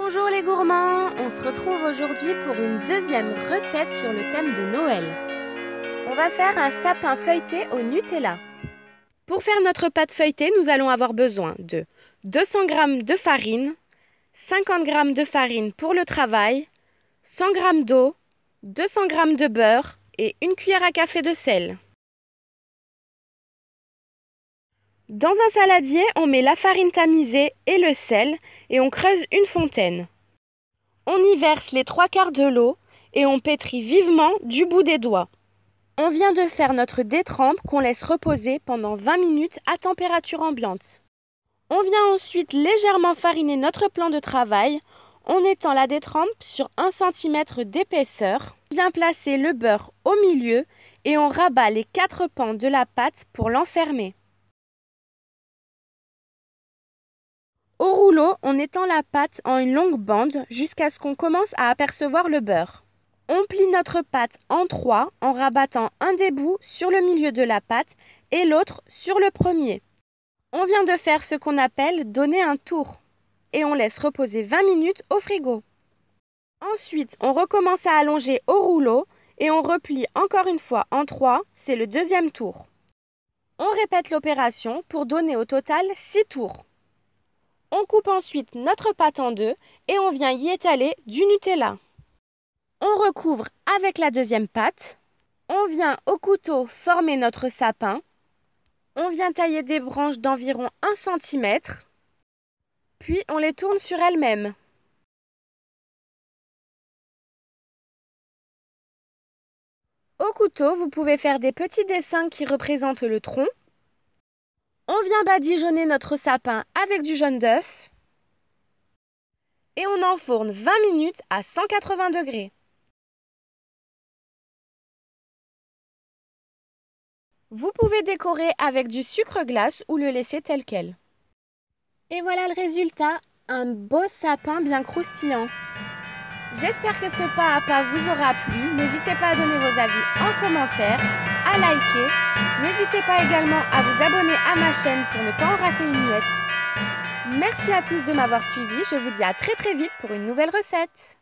Bonjour les gourmands, on se retrouve aujourd'hui pour une deuxième recette sur le thème de Noël. On va faire un sapin feuilleté au Nutella. Pour faire notre pâte feuilletée, nous allons avoir besoin de 200 g de farine, 50 g de farine pour le travail, 100 g d'eau, 200 g de beurre et une cuillère à café de sel. Dans un saladier, on met la farine tamisée et le sel et on creuse une fontaine. On y verse les 3/4 de l'eau et on pétrit vivement du bout des doigts. On vient de faire notre détrempe qu'on laisse reposer pendant 20 minutes à température ambiante. On vient ensuite légèrement fariner notre plan de travail. On étend la détrempe sur 1 cm d'épaisseur. On vient placer le beurre au milieu et on rabat les 4 pans de la pâte pour l'enfermer. Au rouleau, on étend la pâte en une longue bande jusqu'à ce qu'on commence à apercevoir le beurre. On plie notre pâte en 3 en rabattant un des bouts sur le milieu de la pâte et l'autre sur le premier. On vient de faire ce qu'on appelle donner un tour et on laisse reposer 20 minutes au frigo. Ensuite, on recommence à allonger au rouleau et on replie encore une fois en 3, c'est le deuxième tour. On répète l'opération pour donner au total 6 tours. On coupe ensuite notre pâte en deux et on vient y étaler du Nutella. On recouvre avec la deuxième pâte. On vient au couteau former notre sapin. On vient tailler des branches d'environ 1 cm. Puis on les tourne sur elles-mêmes. Au couteau, vous pouvez faire des petits dessins qui représentent le tronc. On vient badigeonner notre sapin avec du jaune d'œuf. Et on enfourne 20 minutes à 180 degrés. Vous pouvez décorer avec du sucre glace ou le laisser tel quel. Et voilà le résultat, un beau sapin bien croustillant. J'espère que ce pas à pas vous aura plu. N'hésitez pas à donner vos avis en commentaire, à liker. N'hésitez pas également à vous abonner à ma chaîne pour ne pas en rater une miette. Merci à tous de m'avoir suivi. Je vous dis à très vite pour une nouvelle recette.